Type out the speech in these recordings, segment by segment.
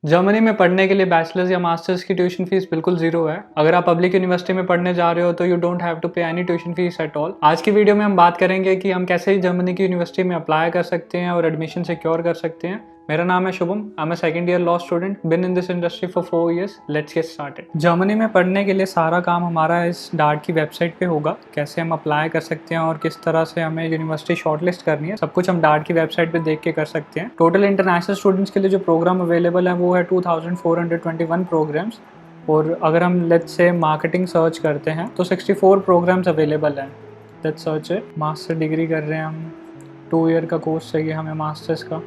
Germany में पढ़ने के लिए बैचलर्स या मास्टर्स की ट्यूशन फीस बिल्कुल जीरो है। अगर आप पब्लिक यूनिवर्सिटी में पढ़ने जा रहे हो तो यू डोंट हैव टू पे any tuition fees at all. आज की वीडियो में हम बात करेंगे कि हम कैसे जर्मनी की यूनिवर्सिटी में अप्लाई कर सकते हैं और एडमिशन सिक्योर कर सकते हैं। मेरा नाम है Shubham, I am a second year law student, been in this industry for 4 years। Let's get started. Germany में पढ़ने के लिए सारा काम हमारा इस डार्ट की वेबसाइट पे होगा। कैसे हम अप्लाई कर सकते हैं और किस तरह से हमें यूनिवर्सिटी शॉर्टलिस्ट करनी है, सब कुछ हम डार्ट की वेबसाइट पे देख के कर सकते हैं। टोटल इंटरनेशनल स्टूडेंट्स के लिए जो प्रोग्राम अवेलेबल है वो है 2421 प्रोग्राम्स। और अगर हम लेट्स से मार्केटिंग सर्च करते हैं तो 64 प्रोग्राम्स अवेलेबल हैं। लेट्स सर्च है, मास्टर डिग्री कर रहे हैं हम, 2 year का कोर्स चाहिए हमें मास्टर्स का।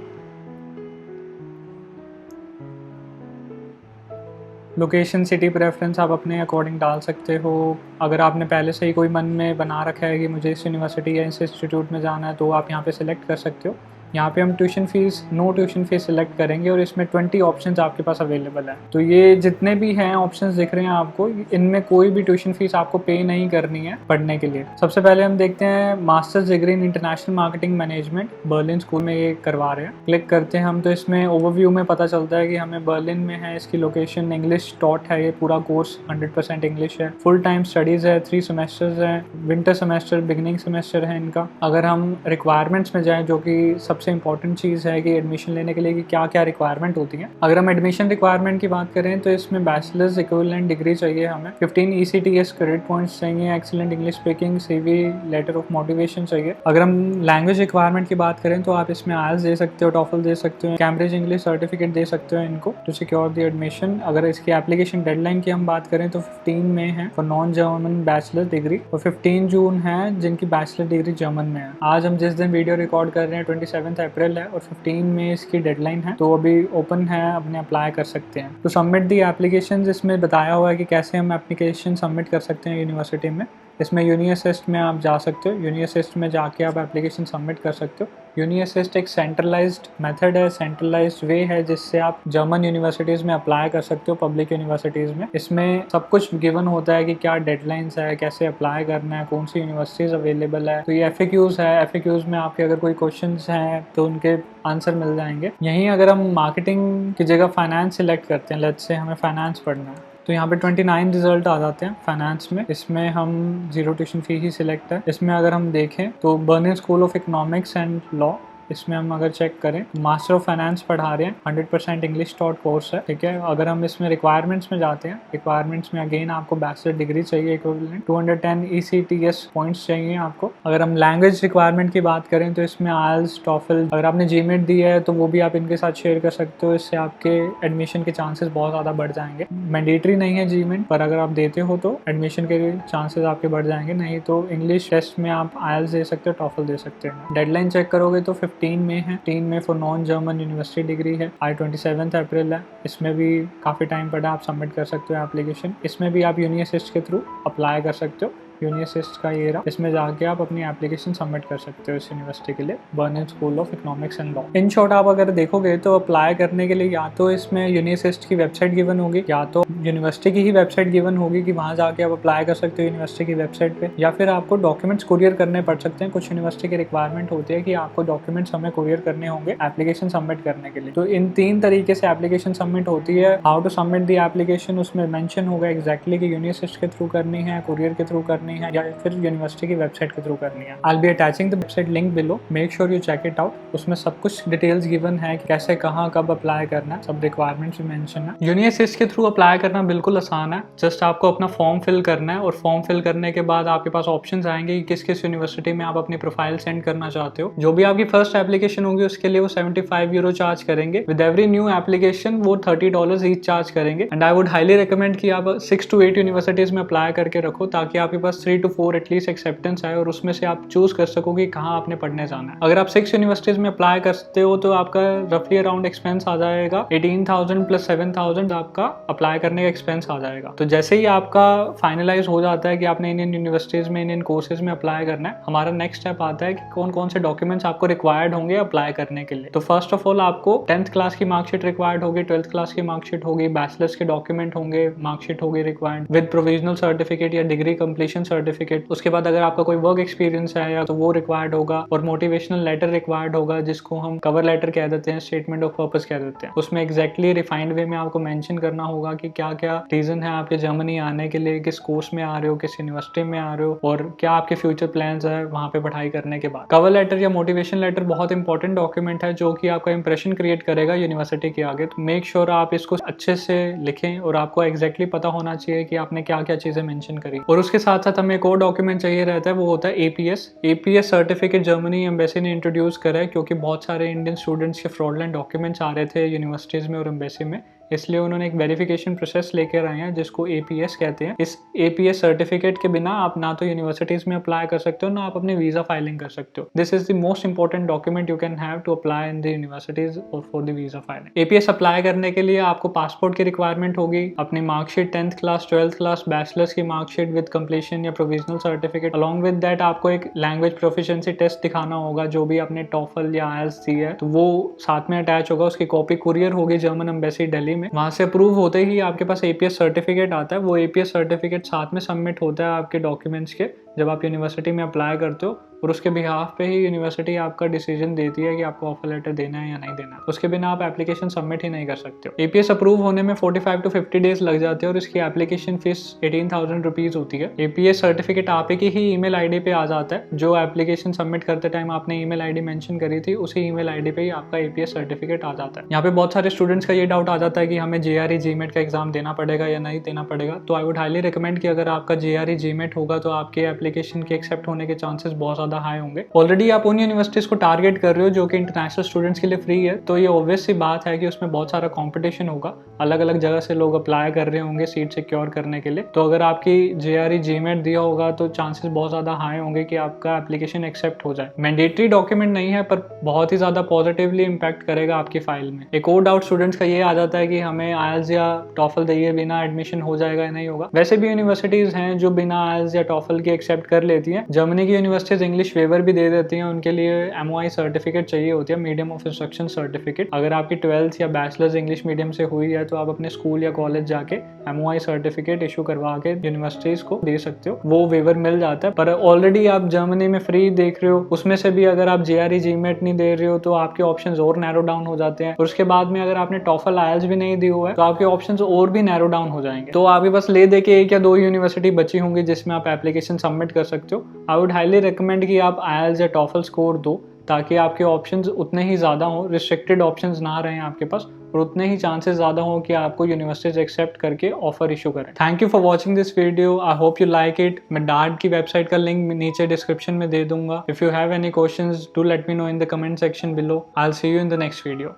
लोकेशन सिटी प्रेफरेंस आप अपने अकॉर्डिंग डाल सकते हो। अगर आपने पहले से ही कोई मन में बना रखा है कि मुझे इस यूनिवर्सिटी या इस इंस्टीट्यूट में जाना है तो आप यहाँ पे सिलेक्ट कर सकते हो। यहाँ पे हम tuition fees, no tuition fees select करेंगे और इसमें 20 ऑप्शंस आपके पास अवेलेबल हैं। तो ये जितने भी हैं ऑप्शंस दिख रहे हैं आपको, इनमें कोई भी ट्यूशन फीस आपको पे नहीं करनी है पढ़ने के लिए। सबसे पहले हम देखते हैं masters degree in international marketing management, Berlin school में ये करवा रहे हैं। क्लिक करते हैं हम तो इसमें ओवरव्यू में पता चलता है कि हमें बर्लिन में है, इसकी लोकेशन, इंग्लिश टॉट है, ये पूरा कोर्स 100% इंग्लिश है, फुल टाइम स्टडीज है, 3 सेमेस्टर्स हैं, विंटर सेमेस्टर, बिगिनिंग सेमेस्टर है इनका। अगर हम रिक्वायरमेंट्स में जाएं, जो कि सबसे इंपॉर्टेंट चीज़ है कि एडमिशन लेने के लिए कि क्या क्या रिक्वायरमेंट होती है। अगर हम एडमिशन रिक्वायरमेंट की बात करें तो इसमें बैचलर्स इक्विवेलेंट डिग्री चाहिए हमें, 15 ECTS क्रेडिट पॉइंट्स चाहिए, excellent English speaking, CV, letter of motivation चाहिए। अगर हम लैंग्वेज रिक्वायरमेंट की बात करें तो आप इसमें IELTS दे सकते हो, टॉफल दे सकते हो, कैम्ब्रिज इंग्लिश सर्टिफिकेट दे सकते हो इनको टू सिक्योर द एडमिशन। अगर इसकी एप्लीकेशन डेडलाइन की हम बात करें तो 15 मई है for non German bachelor degree, और 15 जून है जिनकी बैचलर डिग्री जर्मन में है। आज हम जिस दिन वीडियो रिकॉर्ड कर रहे हैं 27 अप्रैल है और 15 में इसकी डेडलाइन है, तो अभी ओपन है, अपने अप्लाई कर सकते हैं। तो सबमिट दी एप्लीकेशन, इसमें बताया हुआ है कि कैसे हम एप्लीकेशन सबमिट कर सकते हैं यूनिवर्सिटी में। इसमें यूनिअसिस्ट में आप जा सकते हो, यूनिअसिस्ट में जाके आप एप्लीकेशन सबमिट कर सकते हो। यूनिअसिस्ट एक सेंट्रलाइज्ड मेथड है, सेंट्रलाइज्ड वे है जिससे आप जर्मन यूनिवर्सिटीज़ में अप्लाई कर सकते हो, पब्लिक यूनिवर्सिटीज़ में। इसमें सब कुछ गिवन होता है कि क्या डेडलाइंस है, कैसे अप्लाई करना है, कौन सी यूनिवर्सिटीज़ अवेलेबल है। तो ये FAQs है, FAQs में आपके अगर कोई क्वेश्चंस हैं तो उनके आंसर मिल जाएंगे। यहीं अगर हम मार्केटिंग की जगह फाइनेंस सिलेक्ट करते हैं, लेट्स से हमें फाइनेंस पढ़ना है, तो यहाँ पे 29 रिजल्ट आ जाते हैं फाइनेंस में। इसमें हम जीरो ट्यूशन फी ही सिलेक्ट है। इसमें अगर हम देखें तो Berlin school of economics and law, इसमें हम अगर चेक करें मास्टर ऑफ फाइनेंस पढ़ा रहे हैं, 100% इंग्लिश टॉट कोर्स है, ठीक है। अगर हम इसमें रिक्वायरमेंट्स में जाते हैं, रिक्वायरमेंट्स में अगेन आपको बैचलर डिग्री चाहिए इक्विवेलेंट, 210 ECTS पॉइंट्स चाहिए आपको। अगर हम लैंग्वेज रिक्वायरमेंट की बात करें तो इसमें IELTS, टॉफल, अगर आपने GMAT दी है तो वो भी आप इनके साथ शेयर कर सकते हो, इससे आपके एडमिशन के चांसेस बहुत ज़्यादा बढ़ जाएंगे। मैंडेटरी नहीं है GMAT, पर अगर आप देते हो तो एडमिशन के चांसेस आपके बढ़ जाएंगे। नहीं तो इंग्लिश टेस्ट में आप IELTS दे सकते हो, टॉफल दे सकते हो। डेडलाइन चेक करोगे तो 15 में है, 3 में for non German university degree है, आज 27 अप्रैल है। इसमें भी काफ़ी टाइम पड़ा, आप सबमिट कर सकते हो एप्लीकेशन। इसमें भी आप यूनिअसिस्ट के थ्रू अप्लाई कर सकते हो, यूनिअसिस्ट का ये रहा, इसमें जाके आप अपनी एप्लीकेशन सबमिट कर सकते हो इस यूनिवर्सिटी के लिए, Berlin school of economics and law. In short आप अगर देखोगे तो अप्लाई करने के लिए या तो इसमें यूनिअसिस्ट की वेबसाइट गिवन होगी, या तो यूनिवर्सिटी की ही वेबसाइट गिवन होगी कि वहाँ जाके आप अप्लाई कर सकते हो यूनिवर्सिटी की वेबसाइट पे, या फिर आपको डॉक्यूमेंट्स कुरियर करने पड़ सकते हैं। कुछ यूनिवर्सिटी की रिक्वायरमेंट होती है कि आपको डॉक्यूमेंट्स हमें कुरियर करने होंगे एप्लीकेशन सबमिट करने के लिए। तो इन 3 तरीके से एप्लीकेशन सबमिट होती है। How to submit the application उसमें मेंशन होगा एग्जैक्टली कि यूनिवर्सिटी के थ्रू करनी है, कुरियर के थ्रू करनी है, या फिर यूनिवर्सिटी की वेबसाइट के थ्रू करनी है। I will be attaching the website link below, make sure you check it out. उसमें सब कुछ डिटेल्स गिवन है कि कैसे, कहाँ, कब अप्लाई करना है, सब रिक्वायरमेंट्स भी मेंशन है। यूनिवर्सिटी के थ्रू अप्लाई करना बिल्कुल आसान है। जस्ट आपको अपना फॉर्म फिल करना है और फॉर्म फिल करने के बाद आपके पास ऑप्शंस आएंगे कि किस किस यूनिवर्सिटी में आप अपनी प्रोफाइल सेंड करना चाहते हो। जो भी आपकी फर्स्ट एप्लीकेशन होगी उसके लिए वो 75 यूरो चार्ज करेंगे। विद एवरी न्यू एप्लीकेशन वो $30 ईच चार्ज करेंगे। And I would highly recommend कि आप 6 to 8 यूनिवर्सिटीज में अप्लाई करके रखो, ताकि आपके पास 3 to 4 एटलीस्ट एक्सेप्टेंस आए और उसमें से आप चूज कर सको कि कहाँ आपने पढ़ने जाना है। अगर आप 6 यूनिवर्सिटीज में अप्लाई करते हो तो आपका रफली अराउंड एक्सपेंस आ जाएगा 18,000 + 7,000 आपका अप्लाई करने का एक्सपेंस आ जाएगा। तो जैसे ही आपका फाइनलाइज हो जाता है कि आपने इंडियन यूनिवर्सिटीज में, इंडियन कोर्सेज में अप्लाई करना है, हमारा नेक्स्ट स्टेप आता है कि कौन कौन से डॉक्यूमेंट्स आपको रिक्वायर्ड होंगे अप्लाई करने के लिए। तो फर्स्ट ऑफ ऑल आपको 10th क्लास की मार्कशीट रिक्वायर्ड होगी, 12th क्लास की मार्कशीट होगी, बैचलर्स के डॉक्यूमेंट होंगे, मार्कशीट होगी रिक्वायर्ड विद प्रोविजनल सर्टिफिकेट या डिग्री कंप्लीशन सर्टिफिकेट, उसके बाद अगर आपका कोई वर्क एक्सपीरियंस है या तो वो रिक्वायर्ड होगा, और मोटिवेशनल लेटर रिक्वायर्ड होगा जिसको हम कवर लेटर कह देते हैं, स्टेटमेंट ऑफ पर्पस कह देते हैं। उसमें एग्जैक्टली रिफाइंड वे में आपको मेंशन करना होगा कि क्या क्या रीजन है आपके जर्मनी आने के लिए, किस कोर्स में आ रहे हो, किस यूनिवर्सिटी में आ रहे हो, और क्या आपके फ्यूचर प्लान्स है वहाँ पे पढ़ाई करने के बाद। कवर लेटर या मोटिवेशन लेटर बहुत इंपॉर्टेंट डॉक्यूमेंट है जो कि आपका इंप्रेशन क्रिएट करेगा यूनिवर्सिटी के आगे। तो मेक श्योर आप इसको अच्छे से लिखें और आपको एग्जैक्टली पता होना चाहिए कि आपने क्या क्या चीजें मेंशन करी। और उसके साथ साथ हमें एक और डॉक्यूमेंट चाहिए रहता है, वो होता है एपीएस सर्टिफिकेट। जर्मनी एम्बेसी ने इंट्रोड्यूस करा है क्योंकि बहुत सारे इंडियन स्टूडेंट्स के फ्रॉडलेंट डॉक्यूमेंट्स आ रहे थे यूनिवर्सिटीज में और एम्बेसी में, इसलिए उन्होंने एक वेरिफिकेशन प्रोसेस लेकर आए हैं जिसको एपीएस कहते हैं। इस एपीएस सर्टिफिकेट के बिना आप ना तो यूनिवर्सिटीज में अप्लाई कर सकते हो, ना आप अपनी वीजा फाइलिंग कर सकते हो। This is the most important document you can have to apply in the universities और for the visa filing. APS apply करने के लिए आपको पासपोर्ट की रिक्वायरमेंट होगी, अपनी marksheet 10th class 12th class bachelors की मार्कशीट विद कंप्लीशन या provisional certificate. Along with that आपको एक लैंग्वेज प्रोफिशिएंसी टेस्ट दिखाना होगा जो भी आपने टॉफल या आईएलटीएस दी है, तो वो साथ में अटैच होगा। उसकी कॉपी कुरियर होगी जर्मन एम्बेसी दिल्ली में, वहां से अप्रूव होते ही आपके पास एपीएस सर्टिफिकेट आता है। वो एपीएस सर्टिफिकेट साथ में सबमिट होता है आपके डॉक्यूमेंट्स के जब आप यूनिवर्सिटी में अप्लाई करते हो, और उसके बिहाफ पे ही यूनिवर्सिटी आपका डिसीजन देती है कि आपको ऑफर लेटर देना है या नहीं देना है। उसके बिना आप एप्लीकेशन सबमिट ही नहीं कर सकते हो। एपीएस अप्रूव होने में 45 to 50 डेज लग जाते हैं और इसकी एप्लीकेशन फीस 18,000 रुपीज होती है। एपीएस सर्टिफिकेट आप ही ही ईमेल आईडी पे आ जाता है, जो एप्लीकेशन सबमिट करते टाइम आपने ईमेल आईडी मेंशन करी थी उसी ईमेल आईडी पे ही आपका एपीएस सर्टिफिकेट आ जाता है। यहाँ पे बहुत सारे स्टूडेंट्स का ये डाउट आ जाता है कि हमें जेआरई जीमेट का एग्जाम देना पड़ेगा या नहीं देना पड़ेगा। तो आई वुड हाईली रिकमेंड कि अगर आपका जेआरई जीमेट होगा तो आपके एप्लीकेशन के एक्सेप्ट होने के चांसेस बहुत ज्यादा हाई होंगे। ऑलरेडी आप उन यूनिवर्सिटीज को टारगेट कर रहे हो जो कि इंटरनेशनल स्टूडेंट्स के लिए फ्री है, तो ये ऑब्वियस सी बात है कि उसमें बहुत सारा कंपटीशन होगा, अलग अलग जगह से लोग अप्लाई कर रहे होंगे सीट सिक्योर करने के लिए। तो अगर आपकी जेआरई जीमेट दिया होगा तो चांसेस बहुत ज्यादा हाई होंगे कि आपका एप्लीकेशन एक्सेप्ट हो जाए। मैंडेटरी डॉक्यूमेंट नहीं है पर बहुत ही ज्यादा पॉजिटिवली इंपैक्ट करेगा आपकी फाइल में। एक और डाउट स्टूडेंट्स का ये आ जाता है कि हमें आईएलटीएस या टॉफल दिए बिना एडमिशन हो जाएगा या नहीं होगा। वैसे भी यूनिवर्सिटीज हैं जो बिना आईएलटीएस या टॉफल के एक्सेप्ट कर लेती हैं। जर्मनी की यूनिवर्सिटीज इंग्लिश वेवर भी दे देती हैं, उनके लिए एमओआई सर्टिफिकेट चाहिए होती है, मीडियम ऑफ इंस्ट्रक्शन सर्टिफिकेट। अगर आपकी 12th या बैचलर्स इंग्लिश मीडियम से हुई है तो आप अपने स्कूल या कॉलेज जाके एमओआई सर्टिफिकेट इशू करवा के यूनिवर्सिटीज को दे सकते हो, वो वेवर मिल जाता है। पर ऑलरेडी आप जर्मनी में फ्री देख रहे हो, उसमें से भी अगर आप जेआरई जीमेट नहीं दे रहे हो तो आपके ऑप्शंस और नैरो डाउन हो जाते हैं। और उसके बाद में अगर आपने टॉफल आईएलटीएस भी नहीं दी हुआ है तो आपके ऑप्शंस और भी नैरो डाउन हो जाएंगे। तो आपके पास ले दे के 1 या 2 यूनिवर्सिटी बची होंगी जिसमें आप एप्लीकेशन सबमिट कर सकते हो। आई वुड हाईली रिकमेंड कि आप आईएलटीएस या टॉफल स्कोर दो ताकि आपके ऑप्शंस उतने ही ज़्यादा हों, रिस्ट्रिक्टेड ऑप्शंस ना रहें आपके पास, और उतने ही चांसेस ज़्यादा हों कि आपको यूनिवर्सिटीज एक्सेप्ट करके ऑफर इशू करें। Thank you for watching this video, I hope you like it. मैं डार्ट की वेबसाइट का लिंक नीचे डिस्क्रिप्शन में दे दूंगा। If you have any questions do let me know in the comment section below. I will see you in the next video.